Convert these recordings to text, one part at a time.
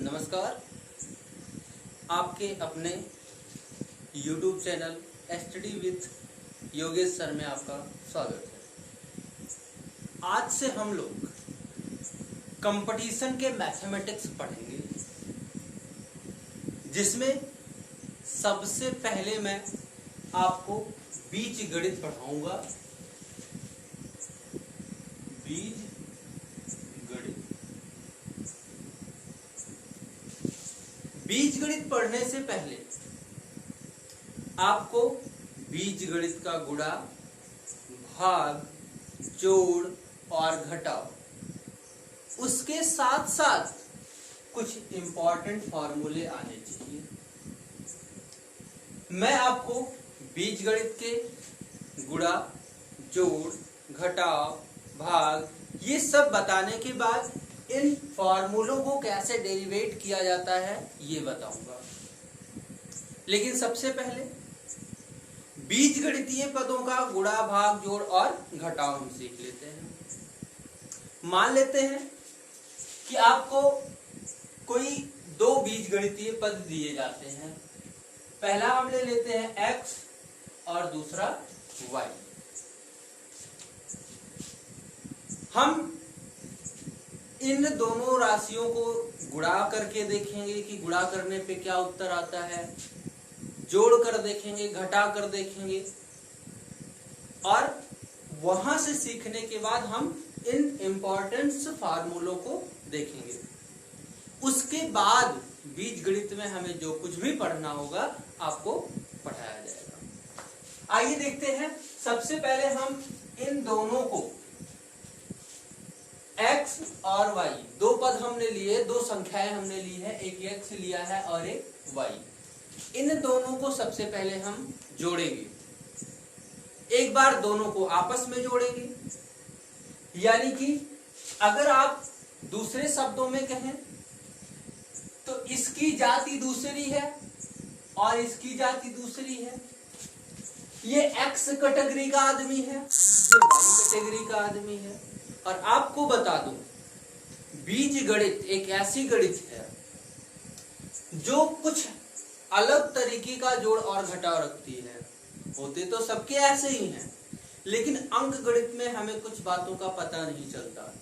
नमस्कार। आपके अपने YouTube channel study with Yogesh sir में आपका स्वागत है। आज से हम लोग कंपटीशन के मैथमेटिक्स पढ़ेंगे, जिसमें सबसे पहले मैं आपको बीजगणित पढ़ाऊंगा। बीजगणित पढ़ने से पहले आपको बीजगणित का गुणा, भाग, जोड़ और घटाव, उसके साथ साथ कुछ इंपॉर्टेंट फॉर्मूले आने चाहिए। मैं आपको बीजगणित के गुणा, जोड़, घटाव, भाग ये सब बताने के बाद इन फॉर्मूलों को कैसे डेरिवेट किया जाता है ये बताऊंगा। लेकिन सबसे पहले बीजगणितीय पदों का गुणा, भाग, जोड़ और घटाव हम सीख लेते हैं। मान लेते हैं कि आपको कोई दो बीजगणितीय पद दिए जाते हैं। पहला हम ले लेते हैं x और दूसरा y। हम इन दोनों राशियों को गुणा करके देखेंगे कि गुणा करने पे क्या उत्तर आता है, जोड़ कर देखेंगे, घटा कर देखेंगे, और वहां से सीखने के बाद हम इन इंपॉर्टेंट फार्मूलों को देखेंगे। उसके बाद बीजगणित में हमें जो कुछ भी पढ़ना होगा आपको पढ़ाया जाएगा। आइए देखते हैं। सबसे पहले हम इन दोनों को x और y दो पद हमने लिए, दो संख्याएं हमने ली है, एक x लिया है और एक y। इन दोनों को सबसे पहले हम जोड़ेंगे। एक बार दोनों को आपस में जोड़ेंगे, यानी कि अगर आप दूसरे शब्दों में कहें तो इसकी जाति दूसरी है और इसकी जाति दूसरी है। ये x कैटेगरी का आदमी है, ये y कैटेगरी का आदमी है। और आपको बता दूं, बीजगणित एक ऐसी गणित है जो कुछ अलग तरीके का जोड़ और घटाव रखती है। होते तो सबके ऐसे ही हैं, लेकिन अंक गणित में हमें कुछ बातों का पता नहीं चलता,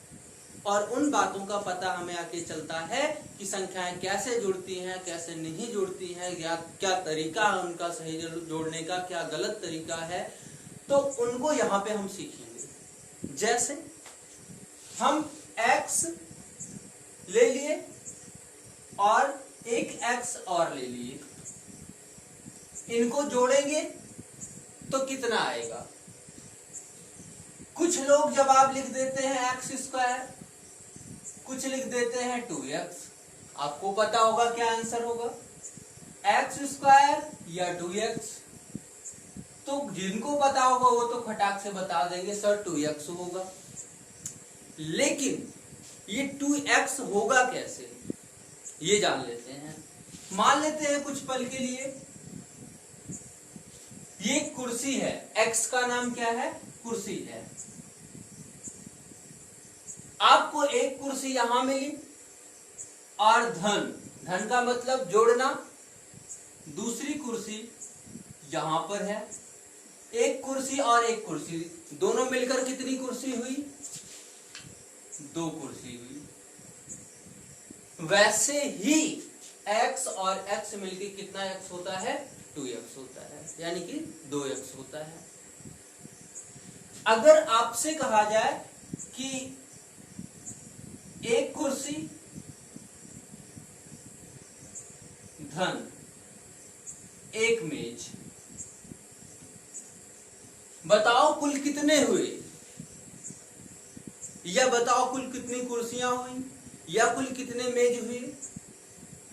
और उन बातों का पता हमें आके चलता है कि संख्याएं कैसे जुड़ती हैं, कैसे नहीं जुड़ती हैं, या क्या तरीका है उनका सही जोड़ने का, क्या गलत तरीका है। तो उनको यहाँ पे हम सीखेंगे। जैसे हम x ले लिए और एक x और ले लिए, इनको जोड़ेंगे तो कितना आएगा। कुछ लोग जवाब लिख देते हैं x स्क्वायर, कुछ लिख देते हैं 2x। आपको पता होगा क्या आंसर होगा, x स्क्वायर या 2x। तो जिनको पता होगा वो तो फटाक से बता देंगे सर 2x होगा। लेकिन ये 2x होगा कैसे, ये जान लेते हैं। मान लेते हैं कुछ पल के लिए ये कुर्सी है, x का नाम क्या है, कुर्सी है। आपको एक कुर्सी यहां मिली और धन का मतलब जोड़ना, दूसरी कुर्सी यहां पर है। एक कुर्सी और एक कुर्सी दोनों मिलकर कितनी कुर्सी हुई, दो कुर्सी हुई। वैसे ही x और x मिलकर कितना x होता है, 2x होता है, यानी कि 2x होता है। अगर आपसे कहा जाए कि एक कुर्सी धन एक मेज, बताओ कुल कितने हुए, या बताओ कुल कितनी कुर्सियां हुई, या कुल कितने मेज हुए।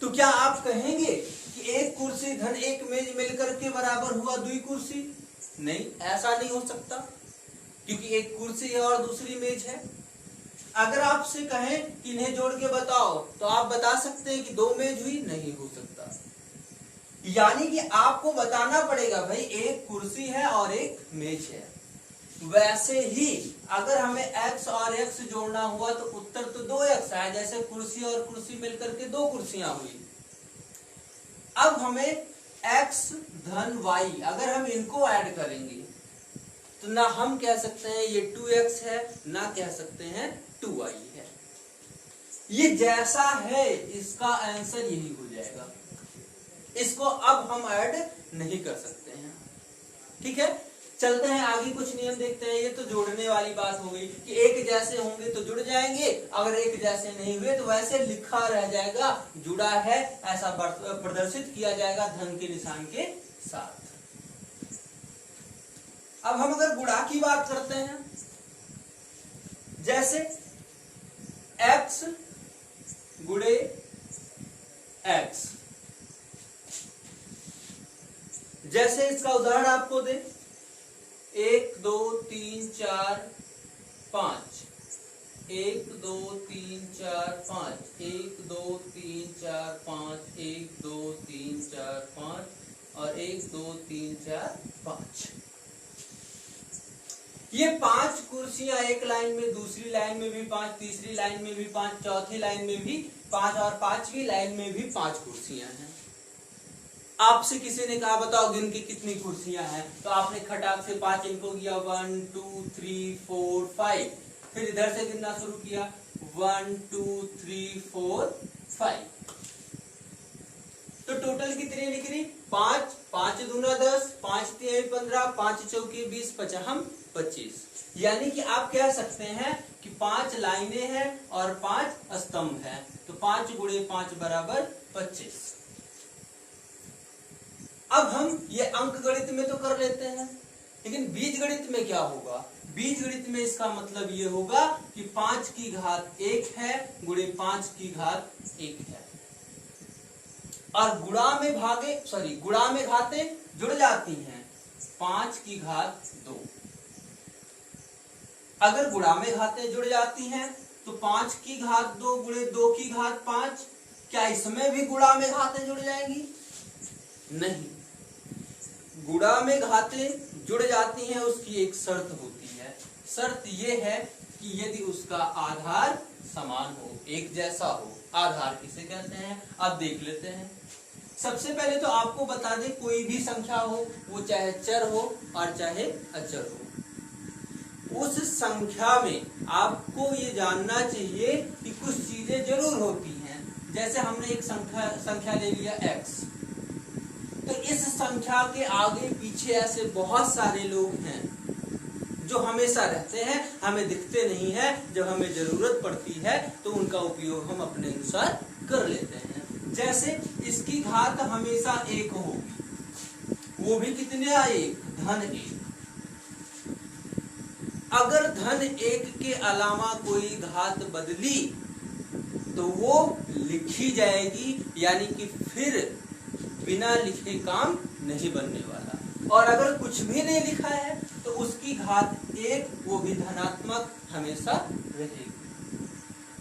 तो क्या आप कहेंगे कि एक कुर्सी धन एक मेज मिलकर के बराबर हुआ 2 कुर्सी? नहीं, ऐसा नहीं हो सकता, क्योंकि एक कुर्सी है और दूसरी मेज है। अगर आपसे कहें कि इन्हें जोड़ के बताओ, तो आप बता सकते हैं कि 2 मेज हुई, नहीं हो सकता। यानी कि आपको बताना पड़ेगा भाई एक कुर्सी है और एक मेज है। वैसे ही अगर हमें x और x जोड़ना हुआ तो उत्तर तो 2x आया, जैसे कुर्सी और कुर्सी मिलकर के 2 कुर्सियां हुई। अब हमें x धन y अगर हम इनको ऐड करेंगे तो ना हम कह सकते हैं ये 2x है, ना कह सकते हैं 2y है। ये जैसा है इसका आंसर यही हो जाएगा, इसको अब हम ऐड नहीं कर सकते हैं। ठीक है, चलते हैं आगे कुछ नियम देखते हैं। ये तो जोड़ने वाली बात हो गई कि एक जैसे होंगे तो जुड़ जाएंगे, अगर एक जैसे नहीं हुए तो वैसे लिखा रह जाएगा, जुड़ा है ऐसा प्रदर्शित किया जाएगा धन के निशान के साथ। अब हम अगर गुणा की बात करते हैं, जैसे x गुणे x, जैसे इसका उदाहरण आपको दे 1 2 3 4 5, 1 2 3 4 5, 1 2 3 4 5, 1 2 3 4 5 और 1 2 3 4 5। ये 5 कुर्सियां एक लाइन में, दूसरी लाइन में भी 5, तीसरी लाइन में भी 5, चौथी लाइन में भी 5 और 5वीं लाइन में भी 5 कुर्सियां हैं। आपसे किसी ने कहा बताओ गिन के कितनी कुर्सियां हैं, तो आपने खटाक से 5 इनको किया 1 2 3 4 5, फिर इधर से गिनना शुरू किया 1 2 3 4 5, तो टोटल कितनी लिख रही 5, 5 दूना 10, 5 3 15, 5 चौके 20, 5 25। यानी कि आप कह सकते हैं कि 5 लाइनें हैं और 5 स्तंभ हैं, तो 5 गुणे 5 बराबर 25। अब हम ये अंक गणित में तो कर लेते हैं, लेकिन बीज गणित में क्या होगा? बीज गणित में इसका मतलब ये होगा कि 5 की घात 1 है गुणे 5 की घात 1 है, और गुणा में घातें जुड़ जाती हैं 5 की घात 2। अगर गुणा में घातें जुड़ जाती हैं तो 5 की घात 2 गुणे 2 की घात 5, क्या इसमें भी गुणा में घातें जुड़ जाएंगी? नहीं, गुणा में घातें जुड़ जाती हैं, उसकी एक शर्त होती है। शर्त यह है कि यदि उसका आधार समान हो, एक जैसा हो। आधार किसे कहते हैं अब देख लेते हैं। सबसे पहले तो आपको बता दें, कोई भी संख्या हो, वो चाहे चर हो और चाहे अचर हो, उस संख्या में आपको ये जानना चाहिए कि कुछ चीजें जरूर होती हैं। जैसे हमने एक संख्या ले लिया x, तो इस संख्या के आगे पीछे ऐसे बहुत सारे लोग हैं जो हमेशा रहते हैं, हमें दिखते नहीं है, जब हमें जरूरत पड़ती है तो उनका उपयोग हम अपने अनुसार कर लेते हैं। जैसे इसकी घात हमेशा 1 होगी, वो भी कितने आए? धन 1। अगर धन 1 के अलावा कोई घात बदली तो वो लिखी जाएगी, यानी कि फिर बिना लिखे काम नहीं बनने वाला। और अगर कुछ भी नहीं लिखा है तो उसकी घात 1 वो भी धनात्मक हमेशा रहेगी।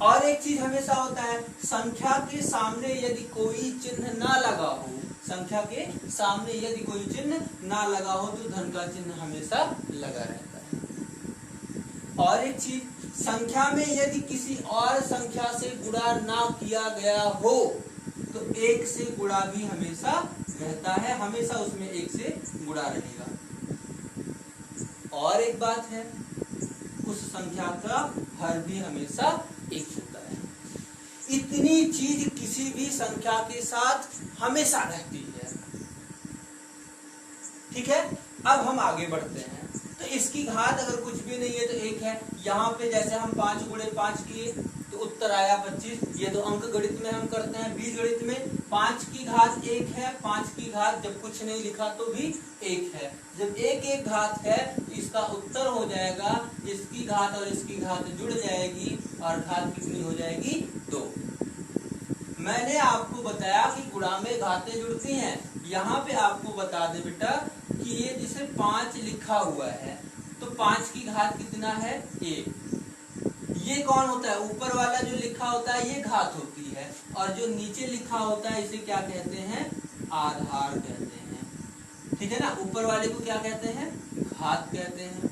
और एक चीज हमेशा होता है, संख्या के सामने यदि कोई चिन्ह ना लगा हो, संख्या के सामने यदि कोई चिन्ह ना लगा हो तो धन का चिन्ह हमेशा लगा रहता है। और एक चीज, संख्या में यदि किसी और संख्या से गुणा ना किया गया हो तो 1 से गुणा भी हमेशा रहता है, हमेशा उसमें 1 से गुणा रहेगा। और एक बात है, उस संख्या का हर भी हमेशा 1 होता है। इतनी चीज किसी भी संख्या के साथ हमेशा रहती है। ठीक है, अब हम आगे बढ़ते हैं। तो इसकी घात अगर कुछ भी नहीं है तो 1 है। यहाँ पे जैसे हम 5 गुणे 5 किए तो उत्तर आया 25। ये तो अंक गणित में हम करते हैं। बीज गणित में 5 की घात 1 है, 5 की घात जब कुछ नहीं लिखा तो भी 1 है। जब 1 1 घात है तो इसका उत्तर हो जाएगा, इसकी घात और इसकी घात जुड़ जाएगी और घात कितनी हो जाएगी? 2। मैंने आपको बताया कि गुणा में घातें जुड़ती हैं। यहाँ पे आपको बता दे बेटा कि ये जिसे 5 लिखा हुआ है तो 5 की घात कितना है? 1। ये कौन होता है? ऊपर वाला जो लिखा होता है ये घात होती है, और जो नीचे लिखा होता है इसे क्या कहते हैं? आधार कहते हैं। ठीक है ना, ऊपर वाले को क्या कहते हैं? घात कहते हैं।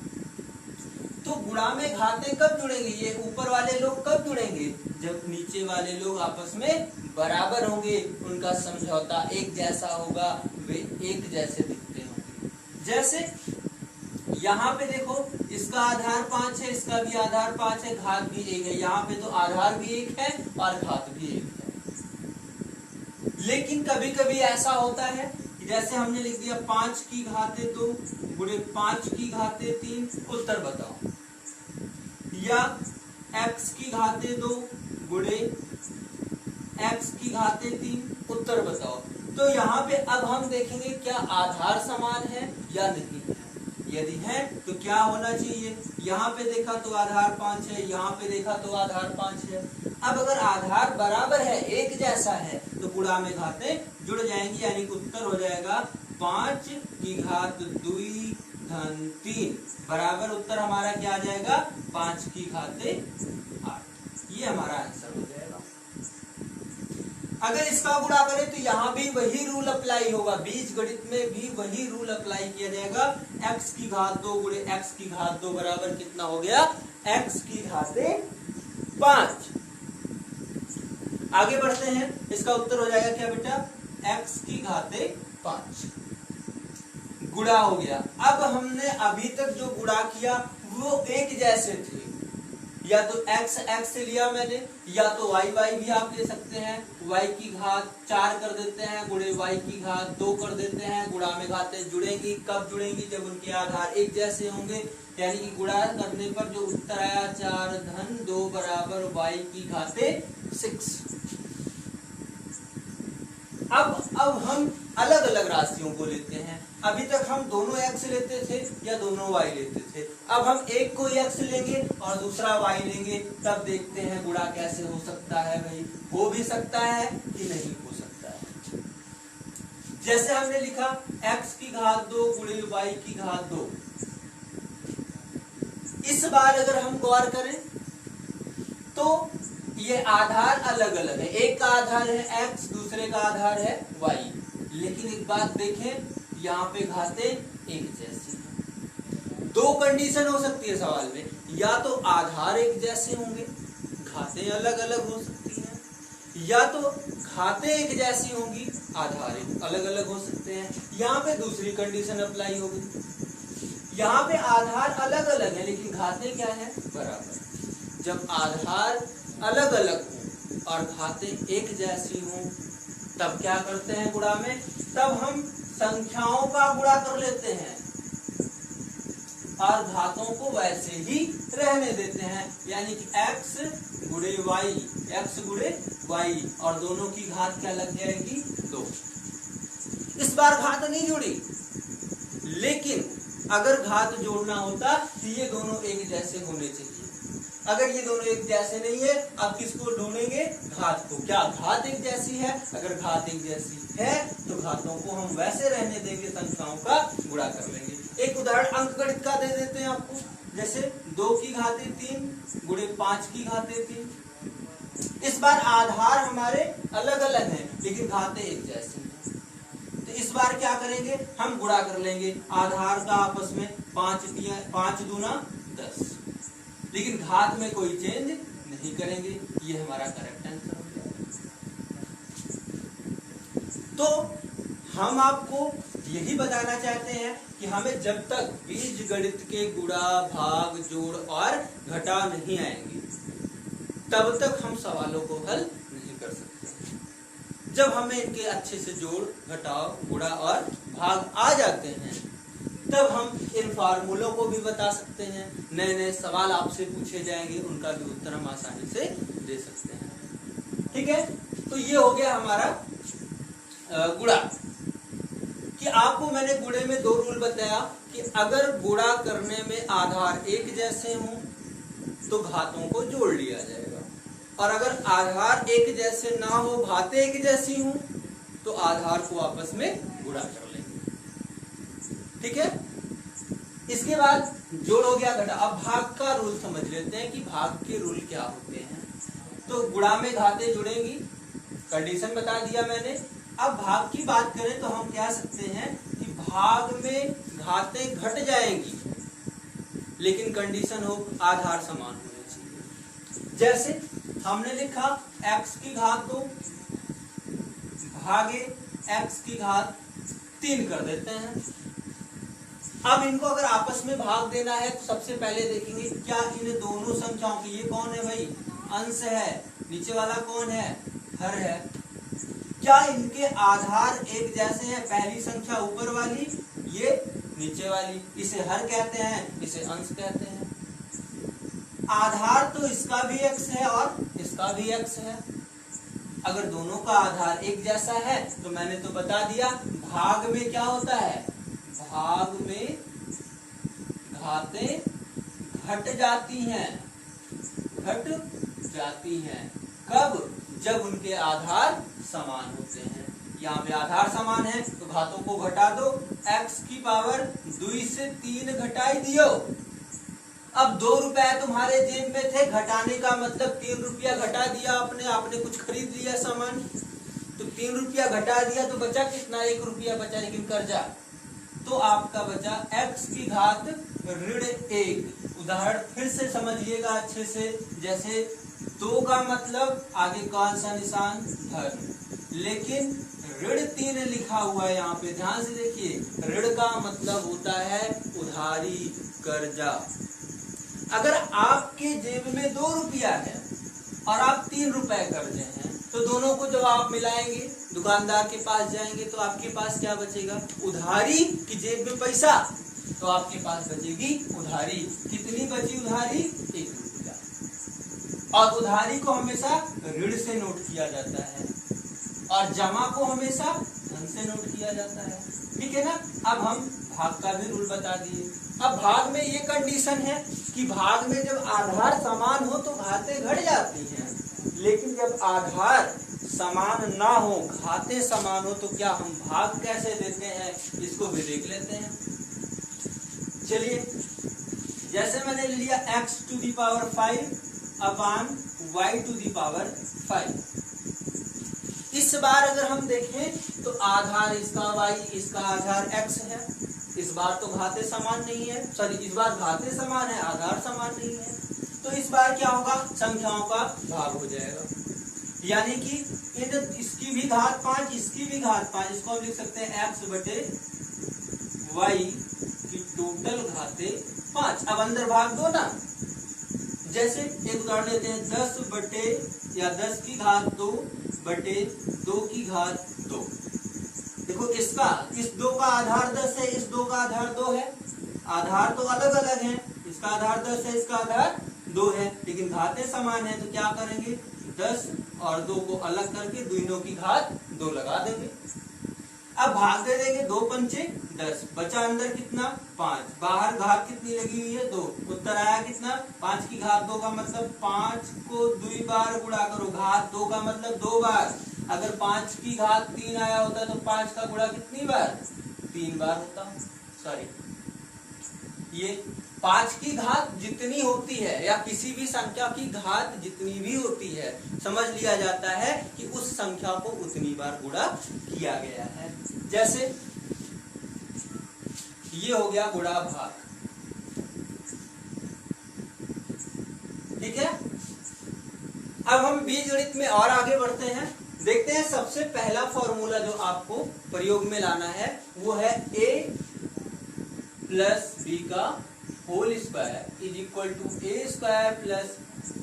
तो गुणा में घातें कब जुड़ेंगे, ये ऊपर वाले लोग कब जुड़ेंगे, जब नीचे वाले लोग आपस में बराबर होंगे, उनका समझौता एक जैसा होगा, वे एक जैसे दिखते होंगे। जैसे यहाँ पे देखो, इसका आधार 5 है, इसका भी आधार 5 है, घात भी 1 है, यहाँ पे तो आधार भी 1 है और घात भी 1 है। लेकिन कभी कभी ऐसा होता है कि जैसे हमने लिख दिया 5 की घातें 2 गुणे 5 की घातें 3, उत्तर बताओ, या x की घातें 2 गुणे x की घातें 3, उत्तर बताओ। तो यहाँ पे अब हम देखेंगे क्या आधार समान है या नहीं है। यदि है तो क्या होना चाहिए, यहाँ पे देखा तो आधार 5 है, यहाँ पे देखा तो आधार 5 है। अब अगर आधार बराबर है, एक जैसा है, तो गुणा में घातें जुड़ जाएंगी, यानी उत्तर हो जाएगा 5 की घात 2 धन 3 बराबर, उत्तर हमारा क्या आ जाएगा, 5 की घातें 8। ये हमारा आंसर हो जाएगा। अगर इसका गुणा करें तो यहाँ भी वही रूल अप्लाई होगा, बीजगणित में भी वही रूल अप्लाई किया जाएगा। x की घात 2 गुणे x की घात 2 बराबर कितना हो गया, x की घातें 5। आगे बढ़ते हैं, इसका उत्तर हो जाएगा क्या बेटा, x की घातें 5 गुणा हो गया। अब हमने अभी तक जो गुणा किया वो एक जैसे थे, या तो x x से लिया मैंने, या तो y y भी आप ले सकते हैं, y की घात 4 कर देते हैं गुणे y की घात 2 कर देते हैं। गुणा में घातें जुड़ेंगी, कब जुड़ेंगी, जब उनके आधार एक जैसे होंगे, यानी कि गुणा करने पर जो उत्तर आया 4 धन 2 बराबर y की घातें 6। अब हम अलग अलग राशियों को लेते हैं। अभी तक हम दोनों x लेते थे या दोनों y लेते थे, अब हम एक को x लेंगे और दूसरा y लेंगे, तब देखते हैं गुणा कैसे हो सकता है। भाई हो भी सकता है कि नहीं हो सकता है। जैसे हमने लिखा x की घात 2 गुणे y की घात 2। इस बार अगर हम गौर करें तो ये आधार अलग अलग है, एक का आधार है x, दूसरे का आधार है y। लेकिन एक बात देखें, यहाँ पे घातें एक जैसी हैं। दो कंडीशन हो सकती है सवाल में, या तो आधार एक जैसे होंगे, घातें अलग अलग हो सकती हैं, या तो घातें एक जैसी होंगी, आधार अलग अलग हो सकते हैं। यहाँ पे दूसरी कंडीशन अप्लाई होगी, यहाँ पे आधार अलग अलग है लेकिन घातें क्या है, बराबर। जब आधार अलग अलग हो और घातें एक जैसी हों, तब क्या करते हैं गुणा में, तब हम संख्याओं का गुणा कर लेते हैं और घातों को वैसे ही रहने देते हैं, यानी कि x गुणे y और दोनों की घात क्या लग जाएगी, 2। इस बार घात नहीं जुड़ी, लेकिन अगर घात जोड़ना होता तो ये दोनों एक जैसे होने चाहिए। अगर ये दोनों एक जैसे नहीं है, अब किसको ढूंढेंगे, घात को। क्या घात एक जैसी है, अगर घात एक जैसी है तो घातों को हम वैसे रहने देंगे, संख्याओं का गुणा कर लेंगे। एक उदाहरण अंकगणित का दे देते हैं आपको, जैसे 2 की घातें 3 गुणे 5 की घातें 3। इस बार आधार हमारे अलग अलग हैं लेकिन घातें एक जैसी हैं, तो इस बार क्या करेंगे, हम गुणा कर लेंगे आधार का आपस में, 5 दूना 10, लेकिन घात में कोई चेंज नहीं करेंगे। ये हमारा करेक्ट आंसर हो गया। तो हम आपको यही बताना चाहते हैं कि हमें जब तक बीजगणित के गुणा भाग जोड़ और घटाव नहीं आएंगे, तब तक हम सवालों को हल नहीं कर सकते। जब हमें इनके अच्छे से जोड़ घटाव गुणा और भाग आ जाते हैं, तब हम इन फार्मूलों को भी बता सकते हैं। नए नए सवाल आपसे पूछे जाएंगे, उनका भी उत्तर हम आसानी से दे सकते हैं। ठीक है, तो ये हो गया हमारा गुणा। कि आपको मैंने गुणे में 2 रूल बताया कि अगर गुणा करने में आधार एक जैसे हों तो घातों को जोड़ लिया जाएगा, और अगर आधार एक जैसे ना हो, घातें एक जैसी हों, तो आधार को आपस में गुणा कर लेंगे। ठीक है, इसके बाद जोड़ हो गया, घटा। अब भाग का रूल समझ लेते हैं कि भाग के रूल क्या होते हैं। तो गुणा में घातें जुड़ेंगी, कंडीशन बता दिया मैंने। अब भाग की बात करें तो हम कह सकते हैं कि भाग में घातें घट जाएंगी लेकिन कंडीशन हो आधार समान होने चाहिए। जैसे हमने लिखा x की घात 2 भागे x की घात 3 कर देते हैं। अब इनको अगर आपस में भाग देना है तो सबसे पहले देखेंगे क्या इन दोनों संख्याओं की, ये कौन है भाई, अंश है, नीचे वाला कौन है, हर है, क्या इनके आधार एक जैसे हैं? पहली संख्या ऊपर वाली, ये नीचे वाली, इसे हर कहते हैं, इसे अंश कहते हैं। आधार तो इसका भी x है और इसका भी x है। अगर दोनों का आधार एक जैसा है तो मैंने तो बता दिया भाग में क्या होता है, भाग में घातें घट जाती हैं, घट जाती हैं। कब? जब उनके आधार समान होते हैं। यहाँ पे आधार समान है तो घातों को घटा दो, x की पावर 2 से 3 घटाई दियो। अब 2 रुपए तुम्हारे जेब में थे, घटाने का मतलब 3 रुपया घटा दिया आपने कुछ खरीद लिया सामान, तो 3 रुपया घटा दिया तो बचा कितना, 1 रुपया बचा, लेकिन कर्जा, तो आपका बचा x की घात ऋण 1। उदाहरण फिर से समझिएगा अच्छे से, जैसे 2 का मतलब आगे कौन सा निशान, धन, लेकिन ऋण 3 लिखा हुआ है यहाँ पे, ध्यान से देखिए, ऋण का मतलब होता है उधारी, कर्जा। अगर आपके जेब में 2 रुपया है और आप 3 रुपए कर्जे हैं, तो दोनों को जब आप मिलाएंगे, दुकानदार के पास जाएंगे, तो आपके पास क्या बचेगा, उधारी की जेब में पैसा, तो आपके पास बचेगी उधारी। कितनी बची उधारी, 1 रुपया। और उधारी को हमेशा ऋण से नोट किया जाता है और जमा को हमेशा धन से नोट किया जाता है, ठीक है ना। अब हम भाग का भी रूल बता दिए। अब भाग में ये कंडीशन है कि भाग में जब आधार समान हो तो घातें घट जाती हैं, लेकिन जब आधार समान ना हो, घातें समान हो, तो क्या हम भाग कैसे देते हैं, इसको भी देख लेते हैं। चलिए, जैसे मैंने लिया x to the power 5 upon y to the power 5। इस बार अगर हम देखें तो आधार इसका y, इसका आधार x है। इस बार तो घातें समान नहीं है, सॉरी, इस बार घातें समान है, आधार समान नहीं है, तो इस बार क्या होगा, संख्याओं का भाग हो जाएगा। यानी कि इसकी भी घात 5, इसकी भी घात 5, इसको हम लिख सकते हैं x बटे y की टोटल घातें 5। अब अंदर भाग दो ना, जैसे एक उदाहरण लेते हैं, 10 बटे या 10 की घात 2 बटे 2 की घात 2। देखो इसका, इस 2 का आधार 10 है, इस 2 का आधार 2 है, आधार तो अलग अलग है, इसका आधार 10 है, इसका आधार 2 है, लेकिन घातें समान है, तो क्या करेंगे, 10 और 2 को अलग करके दोनों की घात 2 लगा देंगे। अब भाग दे देंगे, 2 पंचे 10, बचा अंदर कितना, 5, बाहर घात कितनी लगी हुई है, 2, उत्तर आया कितना, 5 की घात 2 का मतलब 5 को 2 बार गुणा करो, घात 2 का मतलब 2 बार। अगर 5 की घात 3 आया होता तो 5 का गुणा कितनी बार, 3 बार होता। सॉरी, ये 5 की घात जितनी होती है या किसी भी संख्या की घात जितनी भी होती है, समझ लिया जाता है कि उस संख्या को उतनी बार गुणा किया गया है। जैसे ये हो गया गुणा भाग, ठीक है। अब हम बीजगणित में और आगे बढ़ते हैं, देखते हैं सबसे पहला फॉर्मूला जो आपको प्रयोग में लाना है वो है a प्लस बी का whole square is equal to a square plus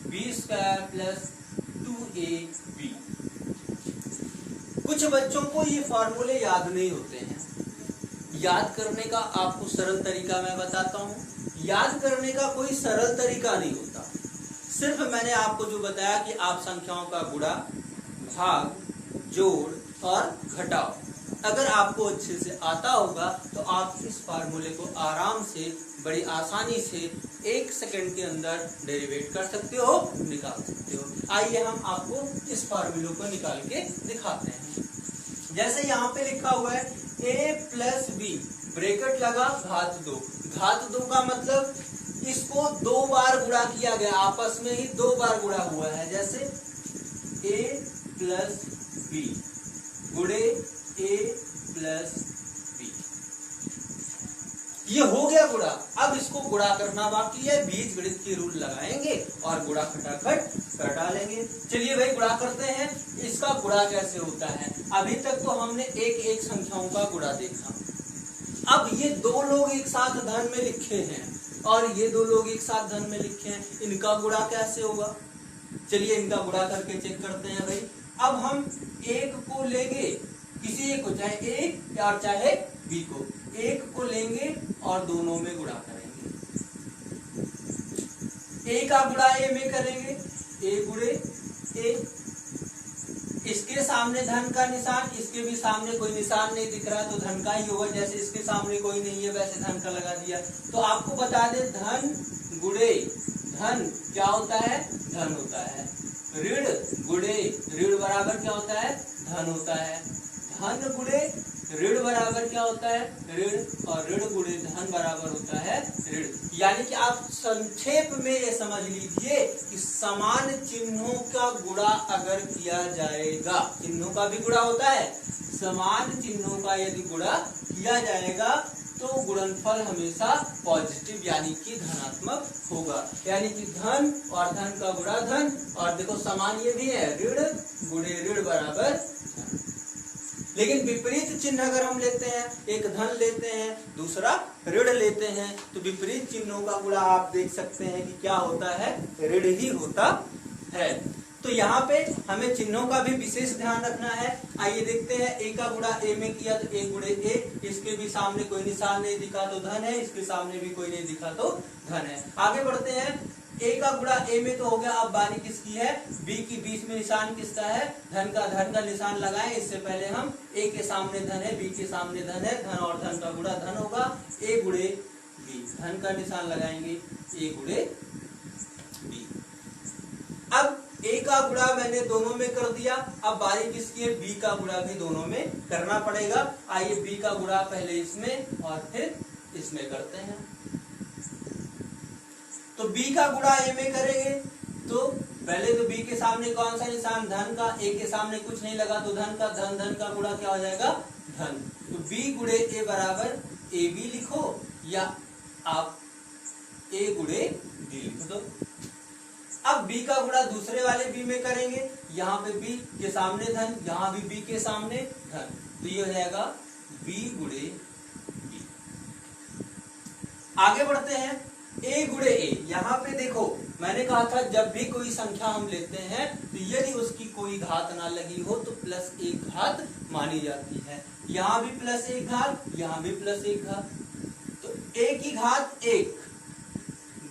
b square plus 2ab। कुछ बच्चों को ये फॉर्मूले याद नहीं होते हैं। याद करने का आपको सरल तरीका मैं बताता हूँ। याद करने का कोई सरल तरीका नहीं होता, सिर्फ मैंने आपको जो बताया कि आप संख्याओं का गुणा, भाग, जोड़ और घटाओ अगर आपको अच्छे से आता होगा तो आप इस फार्मूले को आराम से, बड़ी आसानी से 1 सेकंड के अंदर डेरिवेट कर सकते हो, निकाल सकते हो। आइए हम आपको इस फार्मूले को निकाल के दिखाते हैं। जैसे यहाँ पे लिखा हुआ है a प्लस बी, ब्रैकेट लगा, घात 2। घात 2 का मतलब इसको 2 बार गुणा किया गया, आपस में ही 2 बार गुणा हुआ है। जैसे a प्लस बी गुणे a प्लस बी, ये हो गया गुणा। अब इसको गुणा करना बाकी है, बीज गणित की रूल लगाएंगे और गुणा खटाखट कर डालेंगे। चलिए भाई गुणा करते हैं। इसका गुणा कैसे होता है? अभी तक तो हमने एक एक संख्याओं का गुणा देखा। अब ये दो लोग एक साथ धन में लिखे हैं और ये दो लोग एक साथ धन में लिखे हैं, इनका गुणा कैसे होगा? चलिए इनका गुणा करके चेक करते हैं भाई। अब हम एक को लेंगे, किसी एक को, चाहे ए और चाहे बी को, एक को लेंगे और दोनों में गुणा करेंगे। ए का गुणा ए में करेंगे, ए गुणे ए। इसके सामने धन का निशान, इसके भी सामने कोई निशान नहीं दिख रहा तो धन का ही होगा। जैसे इसके सामने कोई नहीं है वैसे धन का लगा दिया। तो आपको बता दे धन गुणे धन क्या होता है? धन होता है। ऋण गुणे ऋण बराबर क्या होता है? धन होता है। धन गुणे ऋण बराबर क्या होता है? ऋण। और ऋण गुणे धन बराबर होता है ऋण। यानी कि आप संक्षेप में ये समझ लीजिए कि समान चिन्हों का गुणा अगर किया जाएगा, चिन्हों का भी गुणा होता है, समान चिन्हों का यदि गुणा किया जाएगा तो गुणनफल हमेशा पॉजिटिव यानी कि धनात्मक होगा। यानी कि धन और धन का गुणा धन, और देखो समान ये भी है, ऋण गुणे ऋण बराबर धन। लेकिन विपरीत चिन्ह अगर हम लेते हैं, एक धन लेते हैं दूसरा ऋण लेते हैं, तो विपरीत चिन्हों का गुणा आप देख सकते हैं कि क्या होता है? ऋण ही होता है। तो यहाँ पे हमें चिन्हों का भी विशेष ध्यान रखना है। आइए देखते हैं, ए का गुणा ए में किया तो ए गुणे ए, इसके भी सामने कोई निशान नहीं दिखा तो धन है, इसके सामने भी कोई नहीं दिखा तो धन है। आगे बढ़ते हैं, ए का गुणा ए में तो हो गया। अब बारी किसकी है? बी की। बीच में निशान किसका है? धन का। धन का निशान लगाएं। इससे पहले हम ए के सामने धन है, बी के सामने धन है, धन और धन का गुणा धन होगा, ए गुणे बी। धन का निशान लगाएंगे, ए गुणे बी। अब ए का गुणा मैंने दोनों में कर दिया। अब बारी किसकी है? बी का गुणा भी दोनों में करना पड़ेगा। आइए बी का गुणा पहले इसमें और फिर इसमें करते हैं। तो b का गुणा a में करेंगे तो पहले तो b के सामने कौन सा निशान? धन का। a के सामने कुछ नहीं लगा तो धन का। धन धन का गुणा क्या हो जाएगा? धन। तो b गुणे a बराबर ab लिखो या आप a गुणे b लिख दो। अब b का गुणा दूसरे वाले b में करेंगे। यहाँ पे b के सामने धन, यहाँ भी b के सामने धन, तो ये हो जाएगा b गुणे b। आगे बढ़ते हैं, a गुणे a। यहाँ पे देखो मैंने कहा था जब भी कोई संख्या हम लेते हैं तो यदि उसकी कोई घात ना लगी हो तो प्लस एक घात मानी जाती है। यहाँ भी प्लस एक घात, यहाँ भी प्लस एक घात, तो a की घात एक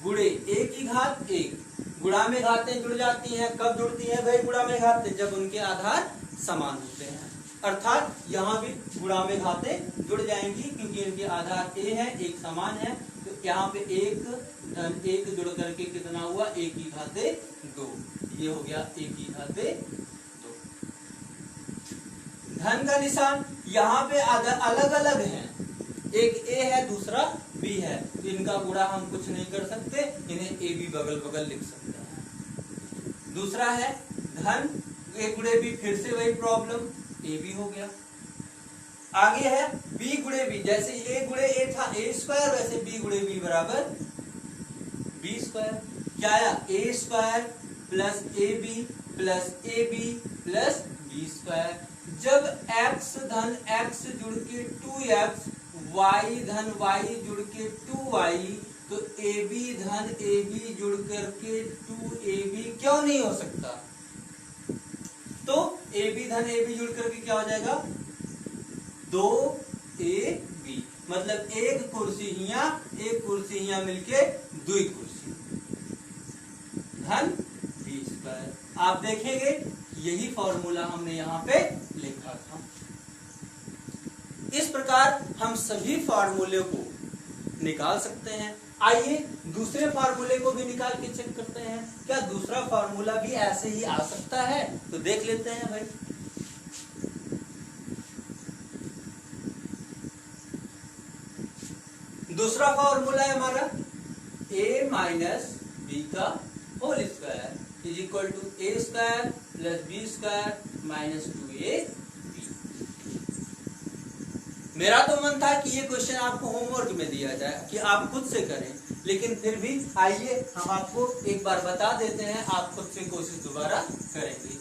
गुणे a की घात एक। गुणा में घातें जुड़ जाती हैं। कब जुड़ती हैं भाई गुणा में घातें? जब उनके आधार समान होते हैं। अर्थात यहाँ भी गुणा में घातें जुड़ जाएंगी क्योंकि इनके आधार a है, एक समान है। तो यहाँ पे एक धन एक जुड़ करके कितना हुआ? a की घाते दो। ये हो गया a की घाते दो। धन का निशान यहाँ पे अलग अलग है, एक a है दूसरा b है, तो इनका गुणा हम कुछ नहीं कर सकते, इन्हें a b बगल बगल लिख सकते हैं। दूसरा है धन a गुणे b, फिर से वही प्रॉब्लम, a b हो गया। आगे है b गुणे b। जैसे a गुणे a था a स्क्वायर, वैसे b गुणे b बराबर b स्क्वायर। क्या आया? a square plus ab plus ab plus b square. जब x धन x जुड़ के 2x, y धन y जुड़ के 2y, तो ab धन ab जुड़ करके 2ab क्यों नहीं हो सकता? तो ab धन ab जुड़ करके क्या हो जाएगा? 2ab। मतलब एक कुर्सी हिया मिलके दुई कुर्सी, धन b स्क्वायर। आप देखेंगे यही फॉर्मूला हमने यहाँ पे लिखा था। इस प्रकार हम सभी फॉर्मूले को निकाल सकते हैं। आइए दूसरे फॉर्मूले को भी निकाल के चेक करते हैं, क्या दूसरा फॉर्मूला भी ऐसे ही आ सकता है? तो देख लेते हैं भाई। दूसरा फॉर्मूला है हमारा a माइनस बी का whole square is equal to a square plus b square minus 2ab। मेरा तो मन था कि ये क्वेश्चन आपको होमवर्क में दिया जाए कि आप खुद से करें, लेकिन फिर भी आइए हम आपको एक बार बता देते हैं, आप खुद से कोशिश दोबारा करेंगे।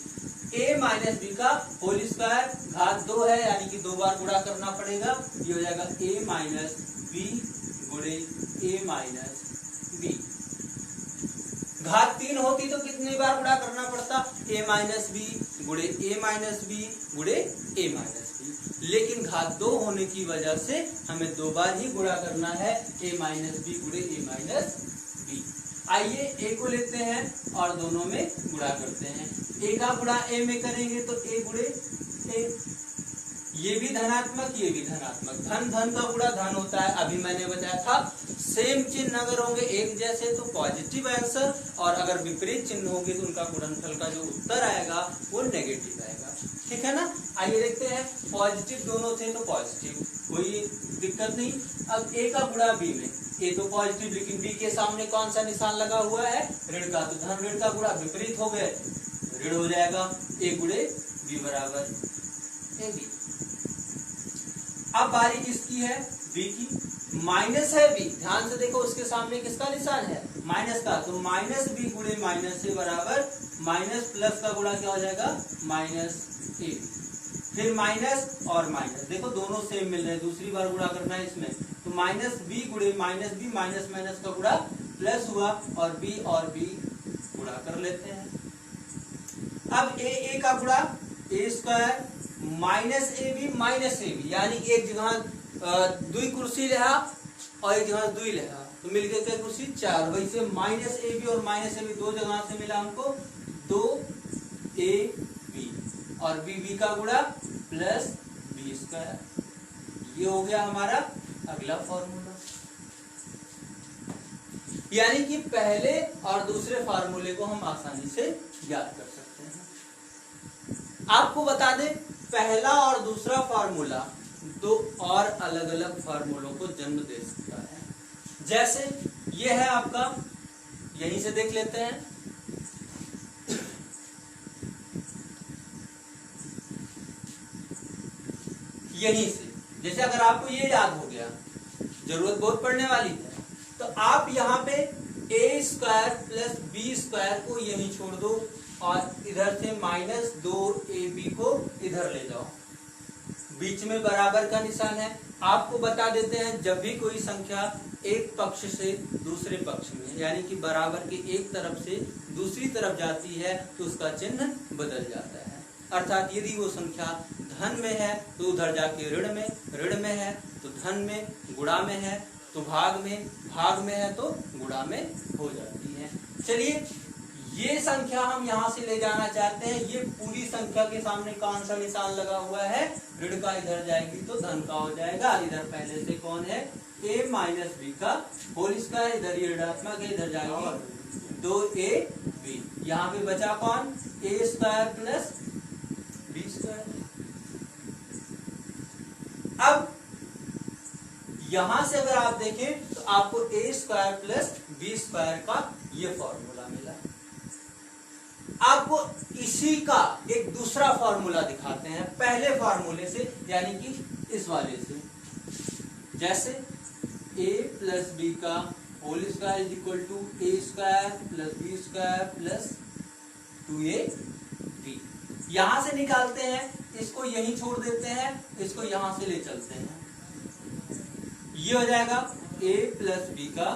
a माइनस बी का होल स्क्वायर घात 2 है, यानी कि 2 बार गुणा करना पड़ेगा। ये हो जाएगा a माइनस बी गुणे a माइनस बी। घात 3 होती तो कितनी बार गुणा करना पड़ता? a माइनस बी गुणे a माइनस बी गुणे a माइनस बी, लेकिन घात 2 होने की वजह से हमें 2 बार ही गुणा करना है, a माइनस बी गुणे a माइनस बी। आइए a को लेते हैं और दोनों में गुणा करते हैं। a का गुणा a में करेंगे तो a गुणे a, ये भी धनात्मक ये भी धनात्मक, धन धन का गुणा धन होता है। अभी मैंने बताया था सेम चिन्ह अगर होंगे एक जैसे तो पॉजिटिव आंसर, और अगर विपरीत चिन्ह होंगे तो उनका गुणनफल का जो उत्तर आएगा वो नेगेटिव आएगा। ठीक है ना? आइए देखते हैं, पॉजिटिव दोनों थे तो पॉजिटिव, कोई दिक्कत नहीं। अब a का गुणा b में, a तो पॉजिटिव लेकिन b के सामने कौन सा निशान लगा हुआ है? ऋण का, तो धन ऋण का गुणा विपरीत हो गए, ऋण हो जाएगा, a गुणे b बराबर a b। अब बारी किसकी है? b की। माइनस है b, ध्यान से देखो उसके सामने किसका निशान है? माइनस का, तो माइनस b गुणे माइनस a बराबर माइनस प्लस का गुणा क्या हो जाएगा? Minus a। फिर माइनस और माइनस, देखो दोनों सेम मिल रहे हैं, दूसरी बार गुणा करना है इसमें, तो माइनस b गुणे माइनस b, माइनस माइनस का गुणा प्लस हुआ, और b गुणा कर लेते हैं। अब a का गुणा a square minus a b minus a b, यानी एक जगह दुई कुर्सी रहा और एक जगह दुई रहा, तो मिलके क्या कुर्सी? 4। वैसे माइनस ए बी और माइनस ए बी दो जगह से मिला हमको 2 ए बी, और बी बी का गुणा प्लस बी स्क्वायर। ये हो गया हमारा अगला फॉर्मूला। यानी कि पहले और दूसरे फार्मूले को हम आसानी से याद कर सकते हैं। आपको बता दें, पहला और दूसरा फार्मूला दो और अलग अलग फार्मूलों को जन्म दे सकता है। जैसे ये है आपका, यहीं से देख लेते हैं, यहीं से। जैसे अगर आपको ये याद हो गया, जरूरत बहुत पड़ने वाली है, तो आप यहाँ पे a square plus b square को यहीं छोड़ दो और इधर से माइनस 2ab को इधर ले जाओ, बीच में बराबर का निशान है। आपको बता देते हैं, जब भी कोई संख्या एक पक्ष से दूसरे पक्ष में, यानी कि बराबर के एक तरफ से दूसरी तरफ जाती है तो उसका चिन्ह बदल जाता है। अर्थात यदि वो संख्या धन में है तो उधर जाके ऋण में है तो धन में, गुणा में है तो भाग में है तो गुणा में हो जाती है। चलिए, ये संख्या हम यहाँ से ले जाना चाहते हैं, ये पूरी संख्या के सामने कौन सा निशान लगा हुआ है? ऋण का, इधर जाएगी तो धन का हो जाएगा। इधर पहले से कौन है? a माइनस बी का होल स्क्वायर, इधर ये ऋणात्मक है, इधर जाएगी 2ab। यहाँ पे बचा कौन? a square plus b square. अब यहां से अगर आप देखें तो आपको a square plus b square का ये फॉर्मूला मिला। आपको इसी का एक दूसरा फॉर्मूला दिखाते हैं पहले फॉर्मूले से, यानी कि इस वाले से। जैसे a प्लस बी का whole square is equal to a square plus b square plus 2ab। यहां से निकालते हैं, इसको यहीं छोड़ देते हैं, इसको यहां से ले चलते हैं। ये हो जाएगा a प्लस बी का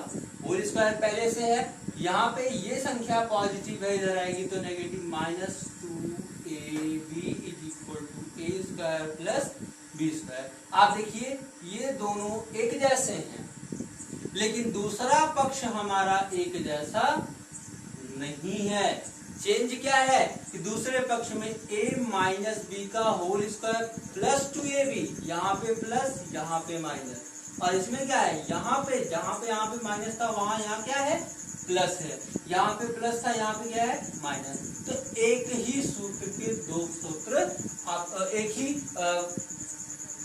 होल स्क्वायर पहले से है, यहाँ पे ये संख्या पॉजिटिव है, इधर आएगी तो negative, minus 2ab is equal to a square plus b square. आप देखिए ये दोनों एक जैसे हैं, लेकिन दूसरा पक्ष हमारा एक जैसा नहीं है। चेंज क्या है कि दूसरे पक्ष में a माइनस बी का होल स्क्वायर प्लस 2ab, यहाँ पे प्लस यहाँ पे माइनस, और इसमें क्या है? यहाँ पे जहाँ पे माइनस था वहां यहाँ क्या है? प्लस है। यहाँ पे प्लस था, यहाँ पे क्या है? माइनस। तो एक ही सूत्र के दो सूत्र, एक ही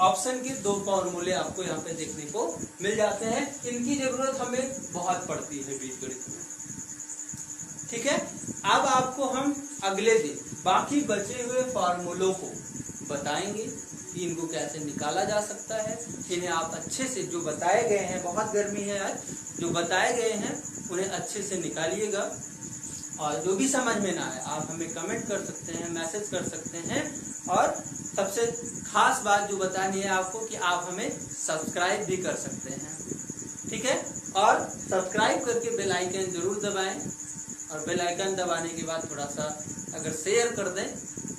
ऑप्शन के दो फॉर्मूले आपको यहाँ पे देखने को मिल जाते हैं। इनकी जरूरत हमें बहुत पड़ती है बीजगणित में। ठीक है, अब आपको हम अगले दिन बाकी बचे हुए फॉर्मूलों को बताएंगे कि इनको कैसे निकाला जा सकता है। इन्हें आप अच्छे से, जो बताए गए हैं, बहुत गर्मी है आज, जो बताए गए हैं उन्हें अच्छे से निकालिएगा। और जो भी समझ में ना आए आप हमें कमेंट कर सकते हैं, मैसेज कर सकते हैं। और सबसे खास बात जो बतानी है आपको कि आप हमें सब्सक्राइब भी कर सकते हैं, ठीक है। और सब्सक्राइब करके बेल आइकन जरूर दबाएं, और बेल आइकन दबाने के बाद थोड़ा सा अगर शेयर कर दें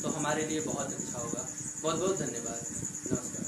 तो हमारे लिए बहुत अच्छा होगा। बहुत बहुत धन्यवाद। नमस्कार।